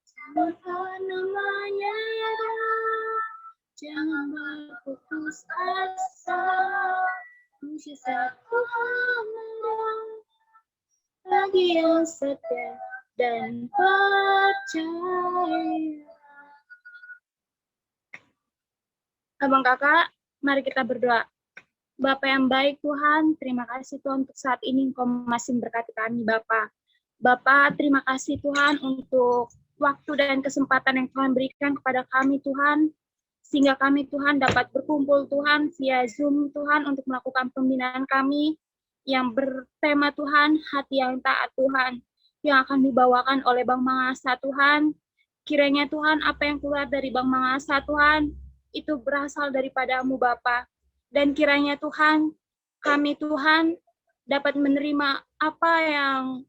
Samakan namanya, jangan berputus asa. Mujizat Tuhan bagi yang setia dan percaya. Abang kakak, mari kita berdoa. Bapa yang baik Tuhan, terima kasih Tuhan untuk saat ini Engkau masih memberkati kami Bapa. Bapa, terima kasih Tuhan untuk waktu dan kesempatan yang Tuhan berikan kepada kami Tuhan, sehingga kami Tuhan dapat berkumpul Tuhan via Zoom Tuhan untuk melakukan pembinaan kami yang bertema Tuhan, hati yang taat Tuhan, yang akan dibawakan oleh Bang Mangasa Tuhan. Kiranya Tuhan, apa yang keluar dari Bang Mangasa Tuhan, itu berasal daripadamu Bapa. Dan kiranya Tuhan, kami Tuhan dapat menerima apa yang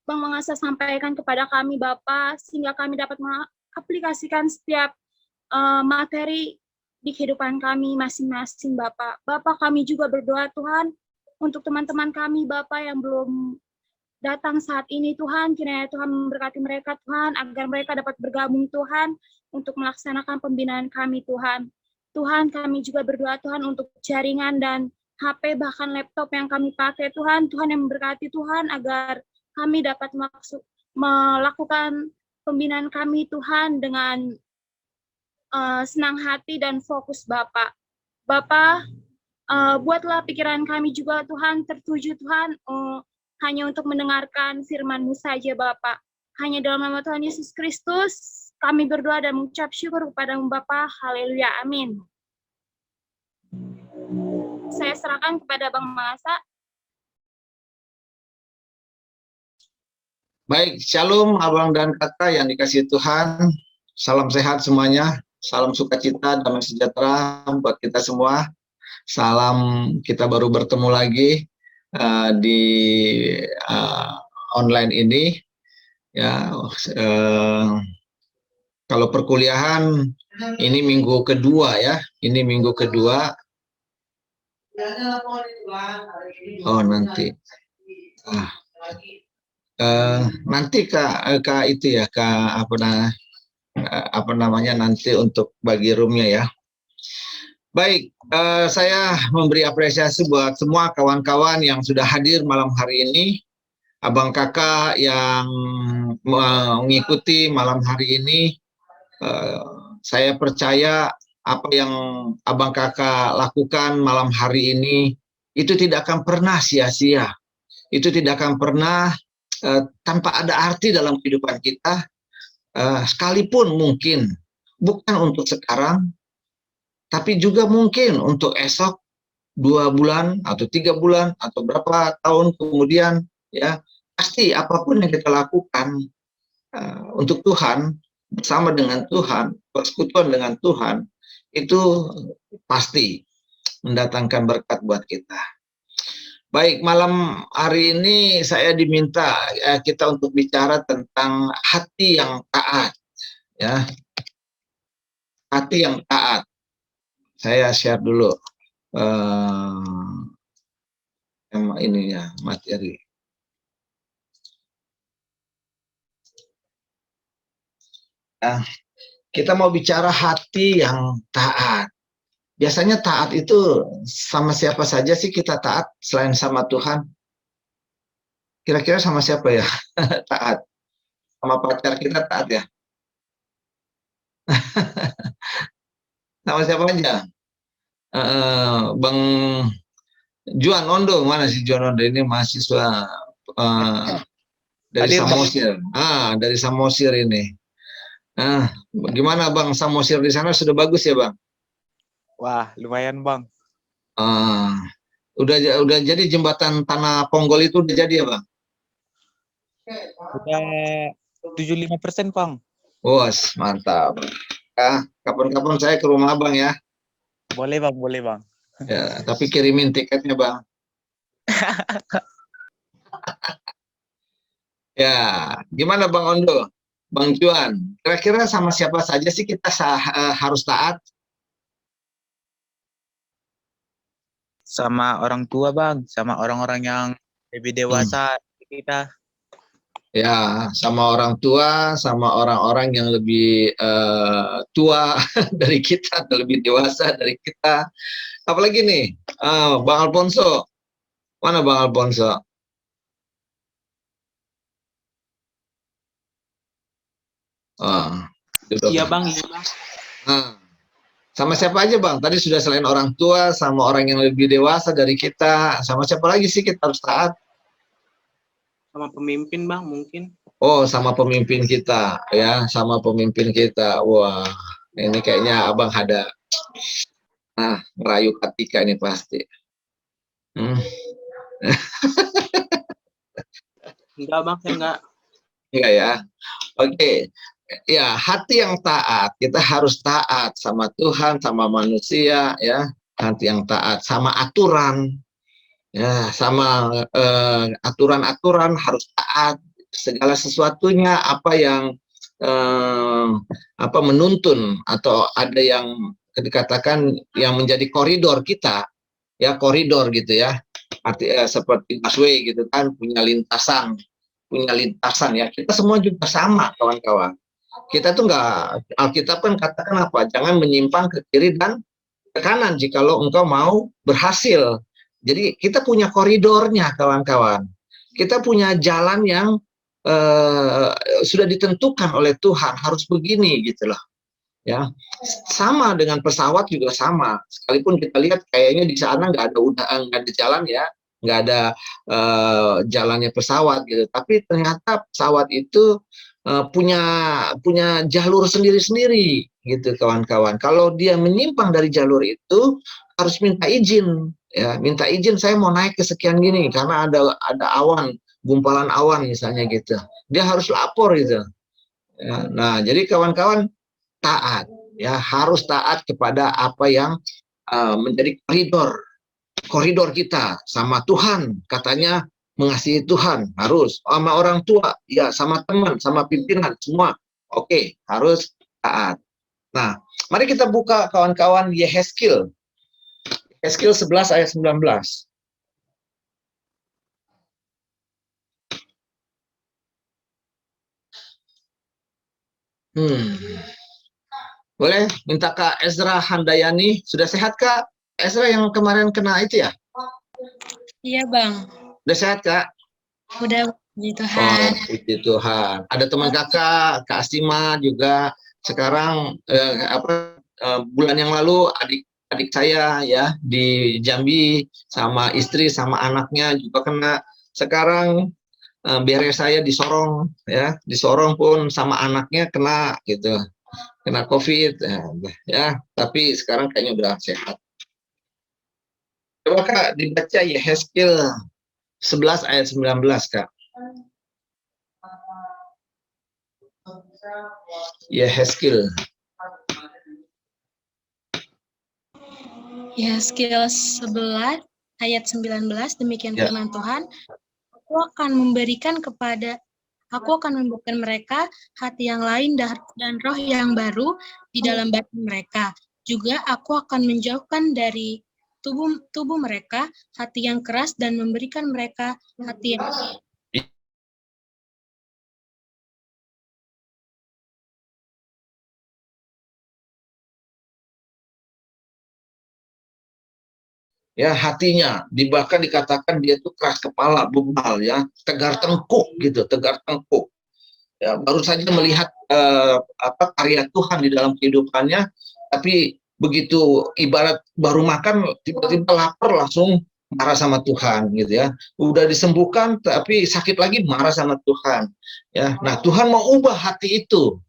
Bang Mangasa sampaikan kepada kami Bapa, sehingga kami dapat mengaplikasikan setiap materi di kehidupan kami masing-masing Bapa. Bapa, kami juga berdoa Tuhan untuk teman-teman kami Bapa yang belum datang saat ini Tuhan, kiranya Tuhan memberkati mereka Tuhan, agar mereka dapat bergabung Tuhan untuk melaksanakan pembinaan kami Tuhan. Tuhan, kami juga berdoa Tuhan untuk jaringan dan HP bahkan laptop yang kami pakai Tuhan, Tuhan yang memberkati Tuhan agar kami dapat melakukan pembinaan kami Tuhan dengan senang hati dan fokus Bapak. Bapak, buatlah pikiran kami juga Tuhan tertuju Tuhan hanya untuk mendengarkan firman-Mu saja Bapak. Hanya dalam nama Tuhan Yesus Kristus kami berdoa dan mengucap syukur kepada-Mu Bapa. Haleluya. Amin. Saya serahkan kepada Bang Mangasa. Baik, shalom abang dan kakak yang dikasihi Tuhan. Salam sehat semuanya. Salam sukacita, damai sejahtera buat kita semua. Salam, kita baru bertemu lagi di online ini. Ya, kalau perkuliahan ini minggu kedua ya. Ini minggu kedua. Oh nanti. Nanti kak itu ya kak apa namanya nanti untuk bagi roomnya ya. Baik, saya memberi apresiasi buat semua kawan-kawan yang sudah hadir malam hari ini, abang kakak yang mengikuti malam hari ini. Saya percaya apa yang abang kakak lakukan malam hari ini itu tidak akan pernah sia-sia. Itu tidak akan pernah tanpa ada arti dalam kehidupan kita, sekalipun mungkin bukan untuk sekarang, tapi juga mungkin untuk esok, 2 bulan atau 3 bulan atau berapa tahun kemudian, ya pasti apapun yang kita lakukan untuk Tuhan, bersama dengan Tuhan, persekutuan dengan Tuhan, itu pasti mendatangkan berkat buat kita. Baik, malam hari ini saya diminta kita untuk bicara tentang hati yang taat, ya, hati yang taat. Saya share dulu ini ya materi. Kita mau bicara hati yang taat. Biasanya taat itu sama siapa saja sih kita taat selain sama Tuhan? Kira-kira sama siapa ya taat? Sama pacar kita taat ya? Sama siapa aja? Bang Juan Ondo, mana sih Juan Ondo ini mahasiswa dari Samosir. Dari Samosir ini. Gimana Bang, Samosir di sana sudah bagus ya Bang? Wah, lumayan Bang. Udah jadi jembatan Tanah Ponggol itu udah jadi ya Bang? Udah 75% Bang. Bos, mantap. Kapan-kapan saya ke rumah Abang ya. Boleh Bang, boleh Bang. Ya, tapi kirimin tiketnya Bang. Ya, gimana Bang Ondo? Bang Juan, kira-kira sama siapa saja sih kita harus taat? Sama orang tua Bang, sama orang-orang yang lebih dewasa kita. Ya, sama orang tua, sama orang-orang yang lebih tua dari kita, atau lebih dewasa dari kita. Apalagi nih, Bang Alfonso. Mana Bang Alfonso? Ah, Iya duduk. bang, iya bang. Ah, sama siapa aja Bang? Tadi sudah selain orang tua, sama orang yang lebih dewasa dari kita, sama siapa lagi sih kita harus taat? Sama pemimpin bang mungkin. Oh, sama pemimpin kita, ya, sama pemimpin kita. Wah, ini kayaknya Abang ada merayu Katika ini pasti. Hmm. Enggak bang, saya enggak. Enggak ya? Oke. Ya, hati yang taat, kita harus taat sama Tuhan, sama manusia, ya. Hati yang taat sama aturan, ya, sama aturan-aturan harus taat. Segala sesuatunya apa yang menuntun atau ada yang dikatakan yang menjadi koridor kita, ya, koridor gitu ya. Arti seperti busway gitu kan, punya lintasan ya. Kita semua juga sama, kawan-kawan. Kita tuh nggak, Alkitab kan katakan apa? Jangan menyimpang ke kiri dan ke kanan jikalau engkau mau berhasil. Jadi kita punya koridornya, kawan-kawan. Kita punya jalan yang sudah ditentukan oleh Tuhan, harus begini gitu loh. Ya, sama dengan pesawat juga sama. Sekalipun kita lihat kayaknya di sana nggak ada jalan ya, nggak ada jalannya pesawat gitu. Tapi ternyata pesawat itu punya jalur sendiri-sendiri gitu, kawan-kawan. Kalau dia menyimpang dari jalur itu harus minta izin, ya, minta izin, saya mau naik ke sekian gini karena ada awan, gumpalan awan misalnya gitu. Dia harus lapor gitu. Ya, nah, jadi kawan-kawan taat, ya, harus taat kepada apa yang menjadi koridor kita sama Tuhan. Katanya mengasihi Tuhan, harus sama orang tua, ya, sama teman, sama pimpinan, semua oke, harus taat. Nah, mari kita buka, kawan-kawan, Yehezkiel 11 ayat 19. Boleh minta Kak Ezra Handayani, sudah sehat Kak? Ezra yang kemarin kena itu ya? Iya bang, Udah sehat Kak? udah puji Oh, Tuhan. puji Tuhan. Ada teman kakak, Kak Astima juga sekarang bulan yang lalu adik saya ya di Jambi sama istri sama anaknya juga kena. Sekarang beres saya di Sorong ya, di Sorong pun sama anaknya kena gitu. Kena COVID ya, tapi sekarang kayaknya udah sehat. Coba Kak dibaca Yehezkiel 11 ayat 19 Kak. Yehezkiel. Yehezkiel 11 ayat 19, demikian Ya. firman Tuhan. Aku akan memberikan mereka hati yang lain dan roh yang baru di dalam batin mereka. Juga aku akan menjauhkan dari tubuh mereka hati yang keras dan memberikan mereka hati yang ya, hatinya bahkan dikatakan dia itu keras kepala, bebal ya, tegar tengkuk gitu, tegar tengkuk ya, baru saja melihat karya Tuhan di dalam kehidupannya, tapi begitu ibarat baru makan tiba-tiba lapar langsung marah sama Tuhan gitu ya, udah disembuhkan tapi sakit lagi marah sama Tuhan ya. Nah, Tuhan mau ubah hati itu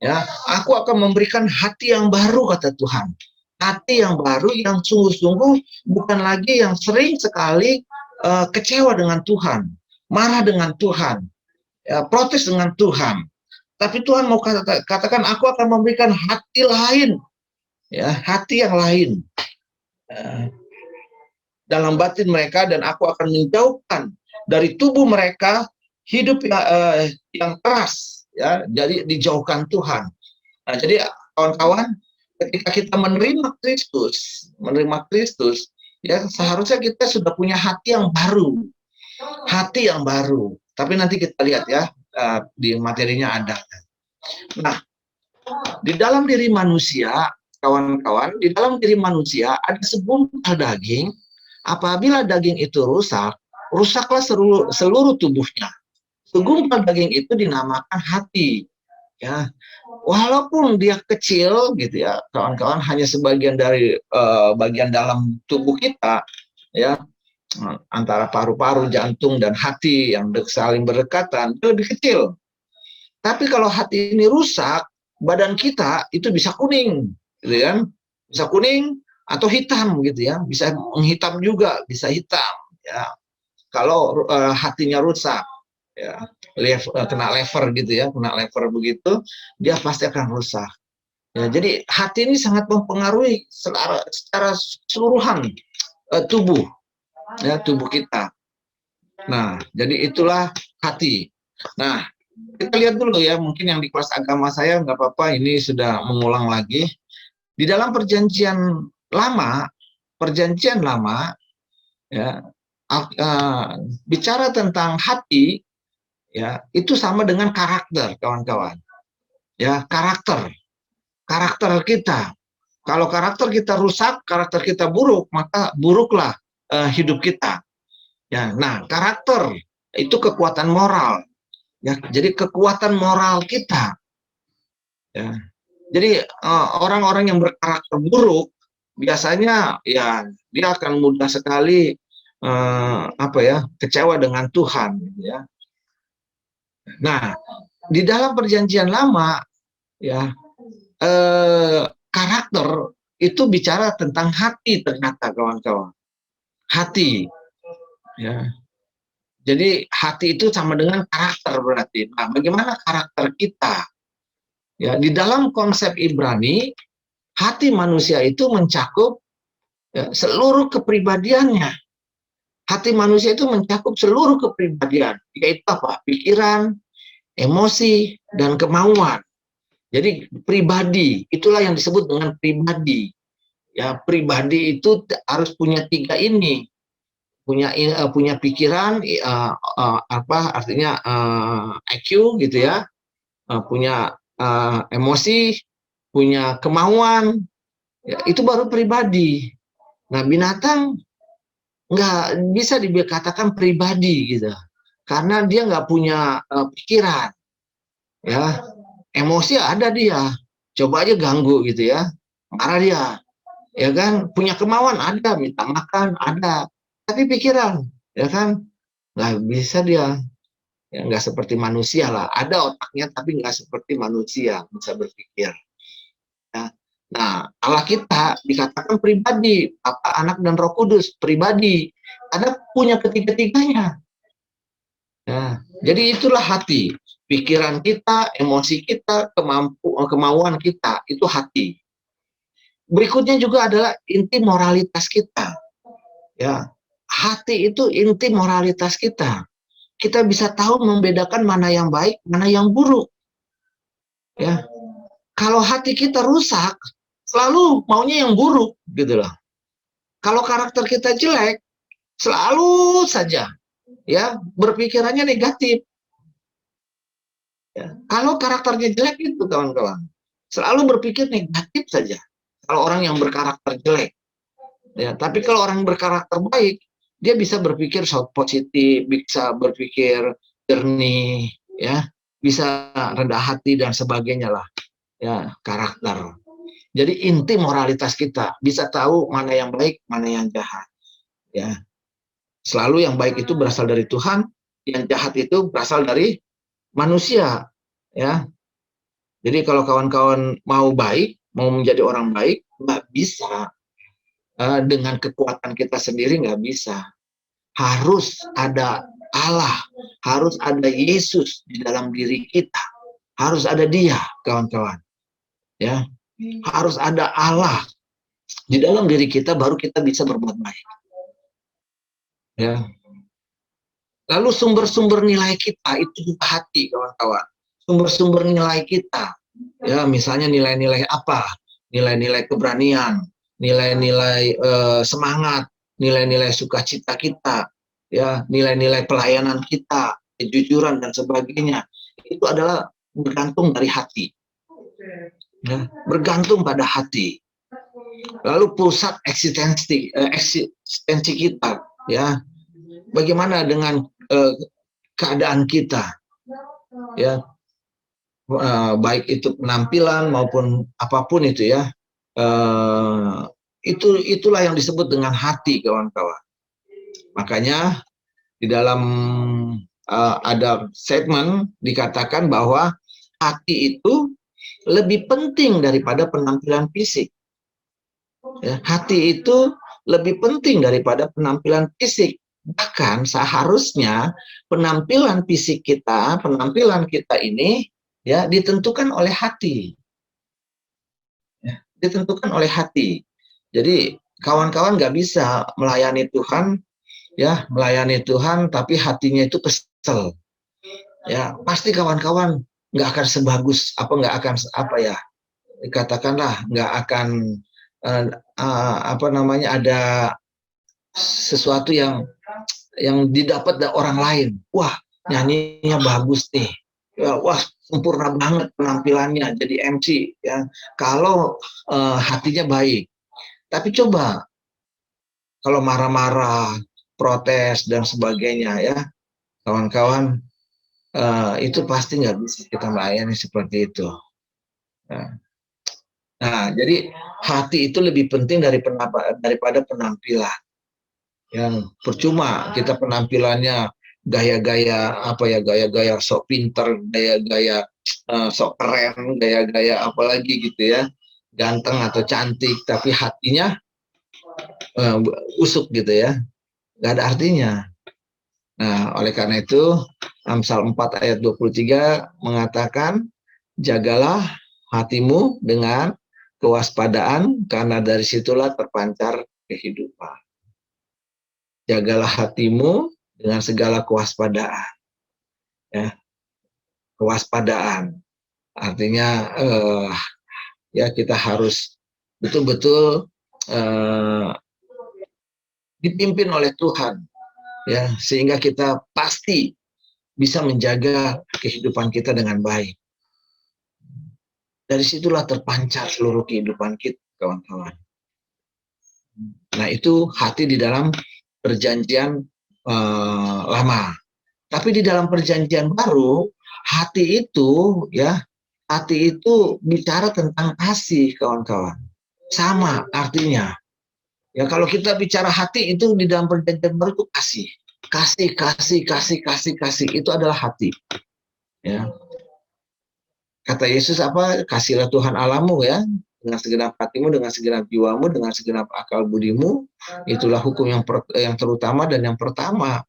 ya. Aku akan memberikan hati yang baru, kata Tuhan. Hati yang baru yang sungguh-sungguh, bukan lagi yang sering sekali kecewa dengan Tuhan, marah dengan Tuhan, ya, protes dengan Tuhan. Tapi Tuhan mau katakan, aku akan memberikan hati lain, ya, hati yang lain dalam batin mereka, dan aku akan menjauhkan dari tubuh mereka hidup yang keras, ya, jadi dijauhkan Tuhan. Nah, jadi kawan-kawan, ketika kita menerima Kristus, ya, seharusnya kita sudah punya hati yang baru, Tapi nanti kita lihat ya, di materinya ada. Nah, di dalam diri manusia, kawan-kawan, di dalam diri manusia ada segumpal daging. Apabila daging itu rusak, rusaklah seluruh tubuhnya. Segumpal daging itu dinamakan hati. Ya, walaupun dia kecil gitu ya, kawan-kawan, hanya sebagian dari bagian dalam tubuh kita, ya, antara paru-paru, jantung, dan hati yang saling berdekatan, itu lebih kecil. Tapi kalau hati ini rusak, badan kita itu bisa kuning, gitu kan? Bisa kuning atau hitam, gitu ya. Bisa menghitam juga, bisa hitam, ya. Kalau hatinya rusak, ya, kena lever gitu ya, kena lever begitu, dia pasti akan rusak. Ya, jadi hati ini sangat mempengaruhi secara keseluruhan tubuh. Ya, tubuh kita. Nah, jadi itulah hati. Nah, kita lihat dulu ya, mungkin yang di kelas agama saya nggak apa-apa, ini sudah mengulang lagi. Di dalam perjanjian lama, ya, bicara tentang hati, ya, itu sama dengan karakter, kawan-kawan. Ya, karakter kita. Kalau karakter kita rusak, karakter kita buruk, maka buruklah hidup kita. Ya, nah, karakter itu kekuatan moral. Ya, jadi kekuatan moral kita. Ya, jadi orang-orang yang berkarakter buruk biasanya ya dia akan mudah sekali kecewa dengan Tuhan. Ya. Nah, di dalam perjanjian lama, ya, karakter itu bicara tentang hati ternyata, kawan-kawan. Hati. Ya. Jadi hati itu sama dengan karakter berarti. Nah, bagaimana karakter kita? Ya, di dalam konsep Ibrani, hati manusia itu mencakup ya, seluruh kepribadiannya. Hati manusia itu mencakup seluruh kepribadian, yaitu apa? Pikiran, emosi, dan kemauan. Jadi pribadi, itulah yang disebut dengan pribadi. Ya, pribadi itu harus punya tiga ini. Punya pikiran, artinya IQ gitu ya, punya emosi, punya kemauan, ya, itu baru pribadi. Nah, binatang nggak bisa dikatakan pribadi gitu, karena dia nggak punya pikiran, ya, emosi ada dia, coba aja ganggu gitu ya, marah dia, ya kan, punya kemauan ada, minta makan ada. Tapi pikiran, ya kan, nggak bisa dia, ya, nggak seperti manusia lah. Ada otaknya, tapi nggak seperti manusia bisa berpikir. Ya. Nah, Allah kita dikatakan pribadi, Bapa, Anak, dan Roh Kudus pribadi. Ada punya ketiga-tiganya. Ya. Jadi itulah hati, pikiran kita, emosi kita, kemauan kita, itu hati. Berikutnya juga adalah inti moralitas kita. Ya. Hati itu inti moralitas kita. Kita bisa tahu membedakan mana yang baik, mana yang buruk. Ya. Kalau hati kita rusak, selalu maunya yang buruk, gitu loh. Kalau karakter kita jelek, selalu saja ya berpikirannya negatif. Ya. Kalau karakternya jelek itu, kawan-kawan, selalu berpikir negatif saja. Kalau orang yang berkarakter jelek. Ya, tapi kalau orang berkarakter baik, dia bisa berpikir positif, bisa berpikir jernih, ya, bisa rendah hati dan sebagainya lah, ya, karakter. Jadi inti moralitas kita, bisa tahu mana yang baik, mana yang jahat, ya. Selalu yang baik itu berasal dari Tuhan, yang jahat itu berasal dari manusia, ya. Jadi kalau kawan-kawan mau baik, mau menjadi orang baik, nggak bisa. Dengan kekuatan kita sendiri nggak bisa. Harus ada Allah, harus ada Yesus di dalam diri kita, harus ada Dia, kawan-kawan. Ya, harus ada Allah di dalam diri kita, baru kita bisa berbuat baik. Ya. Lalu sumber-sumber nilai kita itu juga hati, kawan-kawan. Sumber-sumber nilai kita, ya, misalnya nilai-nilai apa? Nilai-nilai keberanian, nilai-nilai semangat, nilai-nilai sukacita kita, ya, nilai-nilai pelayanan kita, kejujuran dan sebagainya, itu adalah bergantung dari hati. Ya, bergantung pada hati. Lalu pusat eksistensi kita, ya, bagaimana dengan keadaan kita, ya, baik itu penampilan maupun apapun itu, ya, itulah yang disebut dengan hati, kawan-kawan. Makanya di dalam ada statement dikatakan bahwa hati itu lebih penting daripada penampilan fisik. Ya, hati itu lebih penting daripada penampilan fisik. Bahkan seharusnya penampilan fisik kita, penampilan kita ini, ya, ditentukan oleh hati. Ya, ditentukan oleh hati. Jadi kawan-kawan nggak bisa melayani Tuhan, ya, melayani Tuhan tapi hatinya itu kesel. Ya, pasti kawan-kawan nggak akan sebagus nggak akan ya, katakanlah nggak akan ada sesuatu yang didapat dari orang lain. Wah, nyanyinya bagus nih. Ya, wah, sempurna banget penampilannya jadi MC, ya. Kalau hatinya baik. Tapi coba kalau marah-marah, protes dan sebagainya, ya, kawan-kawan, itu pasti nggak bisa kita melayani seperti itu. Nah, jadi hati itu lebih penting daripada penampilan. Yang percuma kita penampilannya gaya-gaya gaya-gaya sok pinter, gaya-gaya sok keren, gaya-gaya apalagi gitu, ya, ganteng atau cantik, tapi hatinya usuk gitu, ya, nggak ada artinya. Nah, oleh karena itu Amsal 4 ayat 23 mengatakan, jagalah hatimu dengan kewaspadaan, karena dari situlah terpancar kehidupan. Jagalah hatimu dengan segala kewaspadaan. Ya, kewaspadaan artinya ya, kita harus betul-betul dipimpin oleh Tuhan, ya, sehingga kita pasti bisa menjaga kehidupan kita dengan baik. Dari situlah terpancar seluruh kehidupan kita, kawan-kawan. Nah, itu hati di dalam perjanjian lama. Tapi di dalam perjanjian baru, hati itu, ya, hati itu bicara tentang kasih, kawan-kawan. Sama artinya. Ya, kalau kita bicara hati itu di dalam perjanjian baru itu kasih. Kasih. Itu adalah hati. Ya. Kata Yesus apa? Kasihlah Tuhan Allahmu, ya, dengan segenap hatimu, dengan segenap jiwamu, dengan segenap akal budimu. Itulah hukum yang terutama dan yang pertama.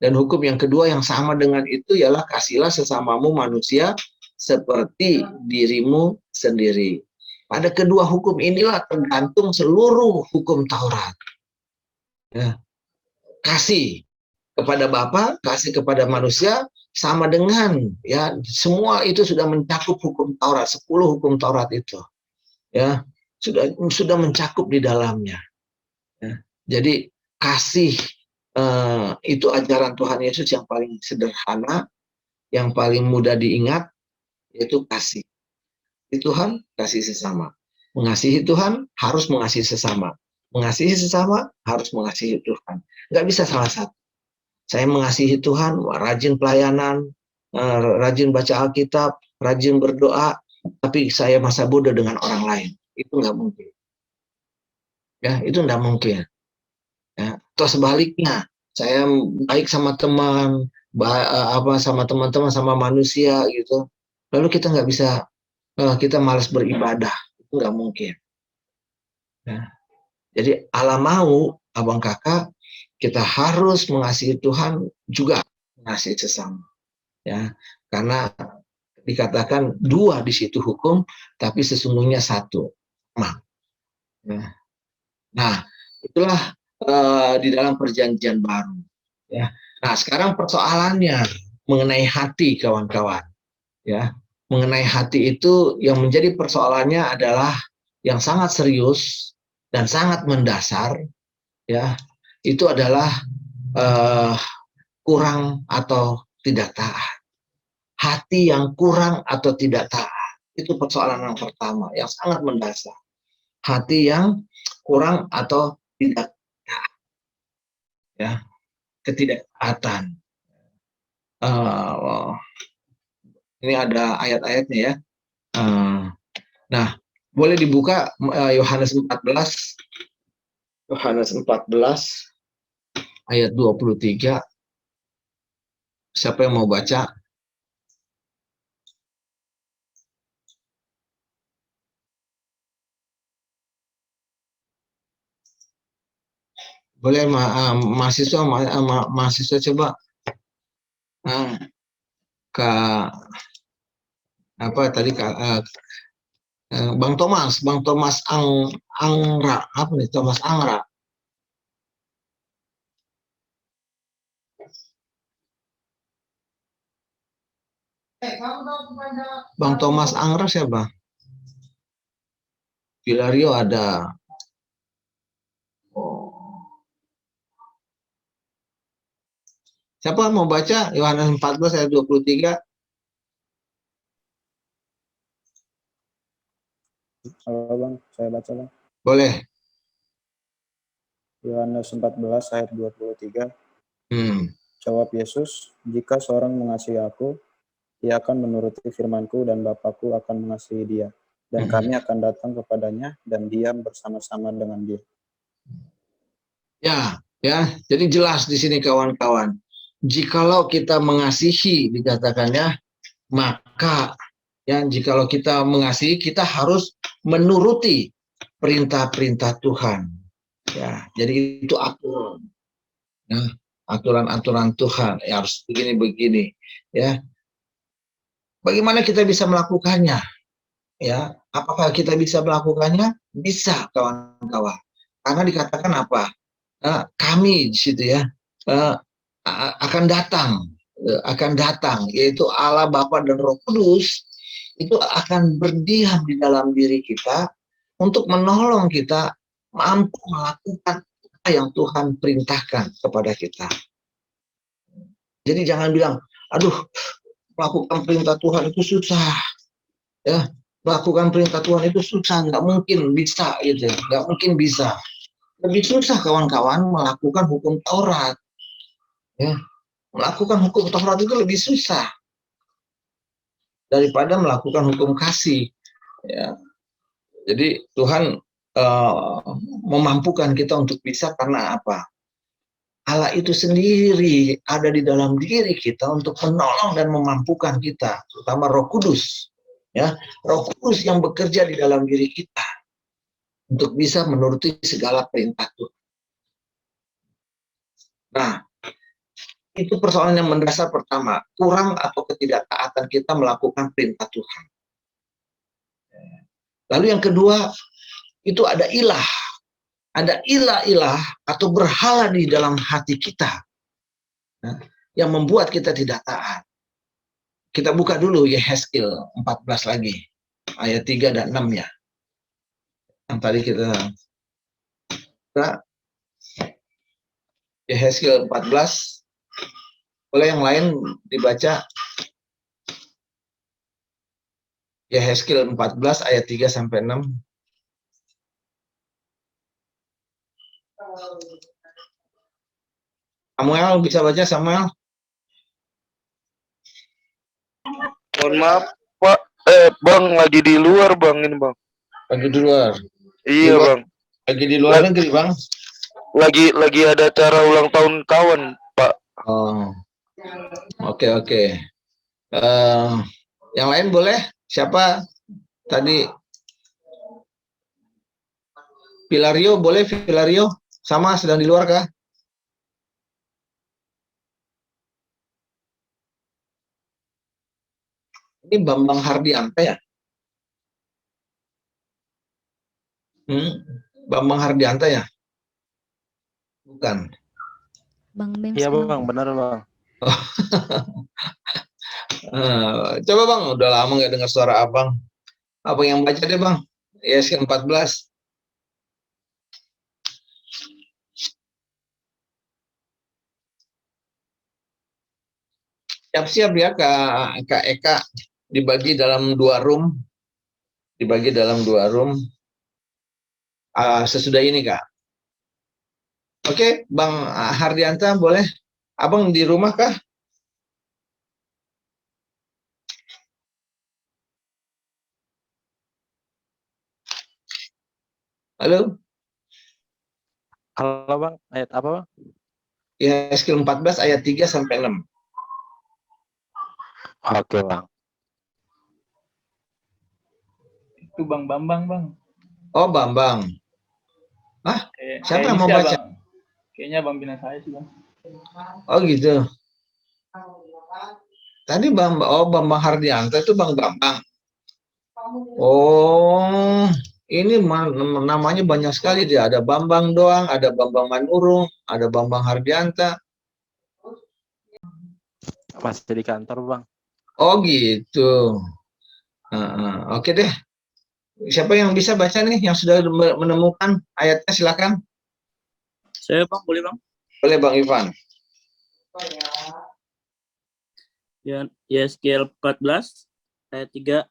Dan hukum yang kedua yang sama dengan itu ialah kasihlah sesamamu manusia seperti dirimu sendiri. Pada kedua hukum inilah tergantung seluruh hukum Taurat. Ya. Kasih kepada Bapa, kasih kepada manusia, sama dengan, ya, semua itu sudah mencakup hukum Taurat, 10 hukum Taurat itu, ya, sudah mencakup di dalamnya. Ya. Jadi kasih itu ajaran Tuhan Yesus yang paling sederhana, yang paling mudah diingat, yaitu kasih. Tuhan kasih sesama. Mengasihi Tuhan harus mengasihi sesama. Mengasihi sesama harus mengasihi Tuhan. Nggak bisa salah satu. Saya mengasihi Tuhan, rajin pelayanan, rajin baca Alkitab, rajin berdoa, tapi saya masa bodoh dengan orang lain. Itu nggak mungkin. Ya, itu nggak mungkin. Ya, atau sebaliknya, saya baik sama teman, sama teman-teman, sama manusia gitu. Lalu kita nggak bisa, kita malas beribadah. Itu nggak mungkin. Ya. Jadi Allah mau, abang kakak, kita harus mengasihi Tuhan juga mengasihi sesama, ya, karena dikatakan dua di situ hukum, tapi sesungguhnya satu. Ya. Nah, itulah di dalam perjanjian baru. Ya. Nah, sekarang persoalannya mengenai hati, kawan-kawan. Ya, mengenai hati itu yang menjadi persoalannya adalah yang sangat serius dan sangat mendasar. Ya. Itu adalah kurang atau tidak taat. Hati yang kurang atau tidak taat. Itu persoalan yang pertama, yang sangat mendasar. Hati yang kurang atau tidak taat. Ya, ketidaktaatan. Ini ada ayat-ayatnya ya. Nah, boleh dibuka Yohanes 14. Yohanes 14 ayat 23. Siapa yang mau baca? Boleh mahasiswa mahasiswa coba. Kak apa tadi Kak Bang Thomas Angra, apa nih Thomas Angra? Bang Thomas Angra siapa? Pilario ada. Siapa mau baca Yohanes 14 ayat 23? Halo Bang, saya baca Bang. Boleh. Yohanes 14 ayat 23. Jawab Yesus, jika seorang mengasihi aku, ia akan menuruti firman-Ku dan Bapa-Ku akan mengasihi dia. Dan kami akan datang kepadanya dan diam bersama-sama dengan dia. Ya, jadi jelas di sini kawan-kawan. Jikalau kita mengasihi dikatakannya, maka ya jikalau kita mengasihi kita harus menuruti perintah-perintah Tuhan. Ya, jadi itu aturan. Ya, aturan-aturan Tuhan ya, harus begini-begini ya. Bagaimana kita bisa melakukannya? Ya, apakah kita bisa melakukannya? Bisa, kawan-kawan. Karena dikatakan apa? Kami di situ ya akan datang, yaitu Allah Bapa dan Roh Kudus itu akan berdiam di dalam diri kita untuk menolong kita mampu melakukan apa yang Tuhan perintahkan kepada kita. Jadi jangan bilang, aduh, melakukan perintah Tuhan itu susah, ya, melakukan perintah Tuhan itu susah, nggak mungkin bisa gitu, nggak mungkin bisa. Lebih susah kawan-kawan melakukan hukum Taurat. Ya, melakukan hukum Taurat itu lebih susah daripada melakukan hukum kasih. Ya. Jadi Tuhan memampukan kita untuk bisa karena apa? Allah itu sendiri ada di dalam diri kita untuk menolong dan memampukan kita, terutama Roh Kudus. Ya, Roh Kudus yang bekerja di dalam diri kita untuk bisa menuruti segala perintah Tuhan. Nah, itu persoalan yang mendasar pertama, kurang atau ketidaktaatan kita melakukan perintah Tuhan. Lalu yang kedua, itu ada ilah atau berhala di dalam hati kita yang membuat kita tidak taat. Kita buka dulu Yehezkiel 14 lagi, ayat 3 dan 6 ya. Yang tadi kita Yehezkiel 14, boleh yang lain dibaca Yehezkiel 14 ayat 3 sampai 6. Samuel bisa baca Samuel? Mohon maaf Pak, Bang lagi di luar Bang ini Bang. Lagi di luar. Iya Bang. Lagi di luar negeri Bang. Lagi ada acara ulang tahun kawan Pak. Oh, oke. Yang lain boleh? Siapa tadi? Pilario boleh? Pilario sama sedang di luar kah? Ini Bambang Hardianta ya? Bambang Hardianta ya? Bukan. Bang Bem. Iya Bang, benar Bang. Coba Bang, udah lama nggak dengar suara Abang. Abang yang baca deh Bang. Yehezkiel 14. Siap-siap ya Kak Eka, dibagi dalam 2 room. Dibagi dalam 2 room. Sesudah ini Kak. Oke, Bang Hardianta boleh? Abang di rumah kah? Halo? Halo bang, ayat apa bang? Yehezkiel 14 ayat 3 sampai 6. Oke bang. Itu Bang Bambang, Bang. Oh, Bambang. Siapa yang mau baca? Bang. Kayaknya Bang Bina saya sih, Bang. Oh gitu. Tadi Bambang Hardianto itu Bang Bambang. Oh, ini namanya banyak sekali dia. Ada Bambang doang, ada Bambang Manurung, ada Bambang Hardianta. Masih di kantor bang. Oh gitu. Oke deh. Siapa yang bisa baca nih, yang sudah menemukan ayatnya, silakan. Saya Bang, boleh Bang? Boleh Bang Ivan. Ya, Yehezkiel 14 ayat 3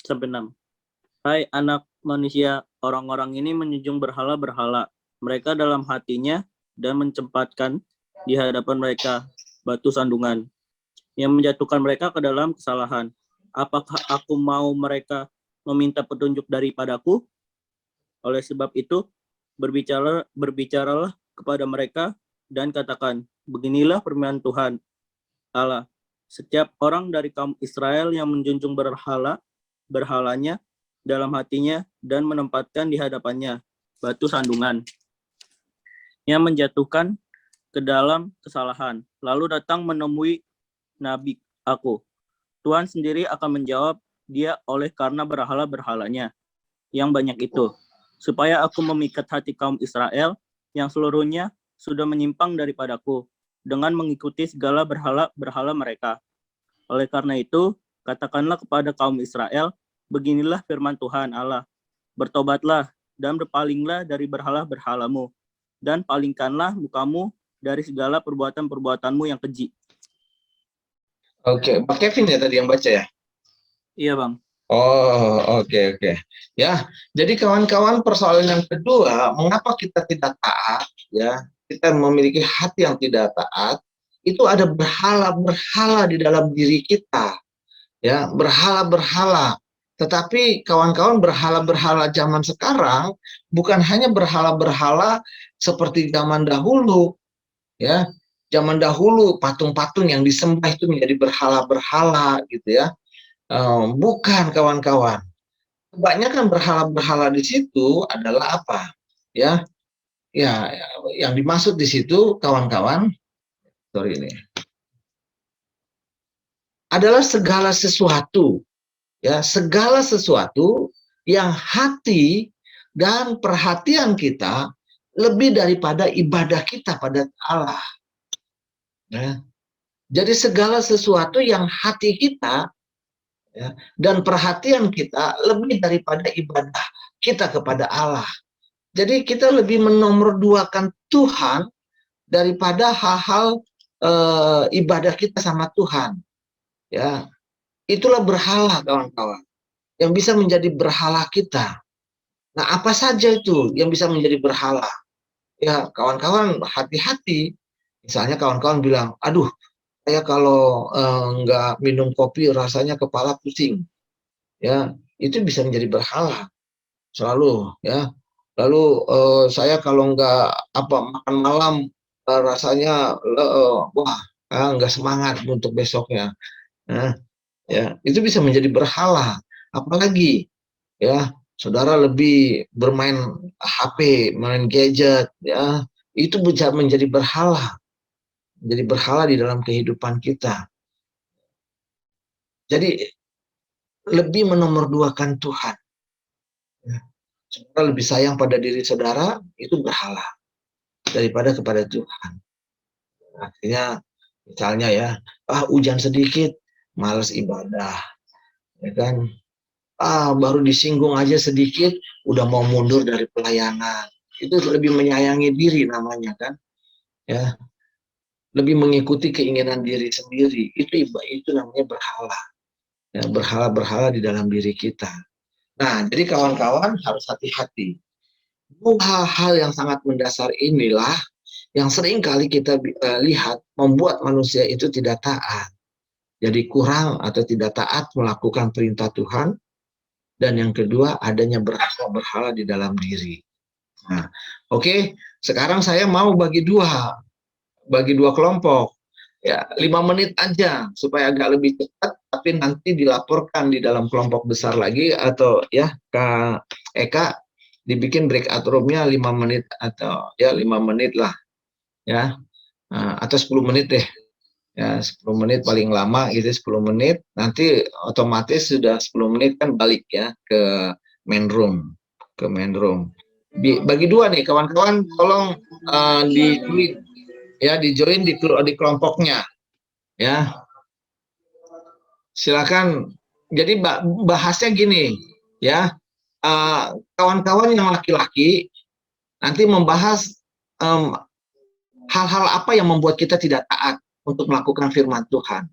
sampai 6. Hai anak manusia, orang-orang ini menjunjung berhala-berhala mereka dalam hatinya dan mencempatkan di hadapan mereka batu sandungan yang menjatuhkan mereka ke dalam kesalahan. Apakah aku mau mereka meminta petunjuk daripadaku? Oleh sebab itu, berbicaralah kepada mereka dan katakan, beginilah firman Tuhan Allah. Setiap orang dari kaum Israel yang menjunjung berhalanya dalam hatinya dan menempatkan di hadapannya batu sandungan yang menjatuhkan ke dalam kesalahan, lalu datang menemui nabi aku. Tuhan sendiri akan menjawab dia oleh karena berhala-berhalanya yang banyak itu, supaya aku memikat hati kaum Israel yang seluruhnya sudah menyimpang daripadaku dengan mengikuti segala berhala mereka. Oleh karena itu, katakanlah kepada kaum Israel, beginilah firman Tuhan Allah, bertobatlah dan berpalinglah dari berhala-berhalamu, dan palingkanlah mukamu dari segala perbuatan-perbuatanmu yang keji. Oke, Pak Kevin ya tadi yang baca ya? Iya Bang. Oh, oke. Ya, jadi kawan-kawan, persoalan yang kedua, mengapa kita tidak taat? Ya, kita memiliki hati yang tidak taat. Itu ada berhala-berhala di dalam diri kita. Ya, berhala-berhala. Tetapi kawan-kawan, berhala-berhala zaman sekarang bukan hanya berhala-berhala seperti zaman dahulu. Ya, zaman dahulu patung-patung yang disembah itu menjadi berhala-berhala gitu ya. Bukan kawan-kawan. Kebanyakan berhala-berhala di situ adalah apa? Ya, yang dimaksud di situ kawan-kawan, adalah segala sesuatu, ya, segala sesuatu yang hati dan perhatian kita lebih daripada ibadah kita pada Allah. Ya. Jadi segala sesuatu yang hati kita, ya, dan perhatian kita lebih daripada ibadah kita kepada Allah. Jadi kita lebih menomorduakan Tuhan daripada hal-hal ibadah kita sama Tuhan. Ya, itulah berhala kawan-kawan yang bisa menjadi berhala kita. Nah, apa saja itu yang bisa menjadi berhala? Ya, kawan-kawan hati-hati. Misalnya kawan-kawan bilang, aduh, saya kalau nggak minum kopi rasanya kepala pusing. Ya, itu bisa menjadi berhala selalu. Ya, lalu saya kalau nggak makan malam rasanya wah, nggak semangat untuk besoknya. Nah, ya, itu bisa menjadi berhala. Apalagi ya, saudara lebih bermain HP, main gadget, ya, itu bisa menjadi berhala. Menjadi berhala di dalam kehidupan kita. Jadi lebih menomorduakan Tuhan. Ya. Saudara lebih sayang pada diri saudara, itu berhala daripada kepada Tuhan. Artinya misalnya ya, hujan sedikit malas ibadah, ya kan? Baru disinggung aja sedikit udah mau mundur dari pelayanan. Itu lebih menyayangi diri namanya kan, ya. lebih mengikuti keinginan diri sendiri. Itu namanya berhala. Ya, berhala-berhala di dalam diri kita. Nah, jadi kawan-kawan harus hati-hati. Hal-hal yang sangat mendasar inilah yang sering kali kita lihat membuat manusia itu tidak taat. Jadi kurang atau tidak taat melakukan perintah Tuhan. Dan yang kedua, adanya berhala-berhala di dalam diri. Nah, oke, sekarang saya mau bagi dua kelompok. Ya, 5 menit aja supaya agak lebih cepat, tapi nanti dilaporkan di dalam kelompok besar lagi, atau ya Kak Eka dibikin breakout room-nya 5 menit, atau ya 5 menit lah ya, atau 10 menit deh ya, 10 menit paling lama gitu, 10 menit nanti otomatis sudah 10 menit kan balik ya ke main room. Bagi dua nih kawan-kawan, tolong di-join di kelompoknya ya, silakan. Jadi bahasnya gini ya, kawan-kawan yang laki-laki nanti membahas hal-hal apa yang membuat kita tidak taat untuk melakukan firman Tuhan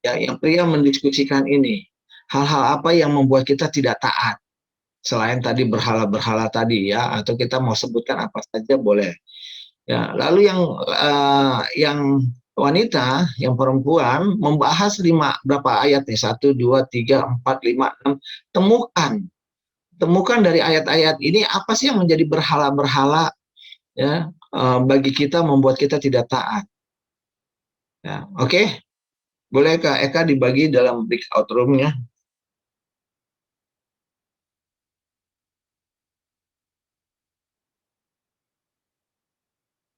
ya. Yang pria mendiskusikan ini, hal-hal apa yang membuat kita tidak taat selain tadi berhala-berhala tadi ya, atau kita mau sebutkan apa saja boleh. Ya, lalu yang wanita, yang perempuan membahas berapa ayat nih? 1, 2, 3, 4, 5, 6. Temukan dari ayat-ayat ini apa sih yang menjadi berhala-berhala ya, bagi kita, membuat kita tidak taat. Ya, oke. Boleh Kak Eka dibagi dalam breakout room-nya.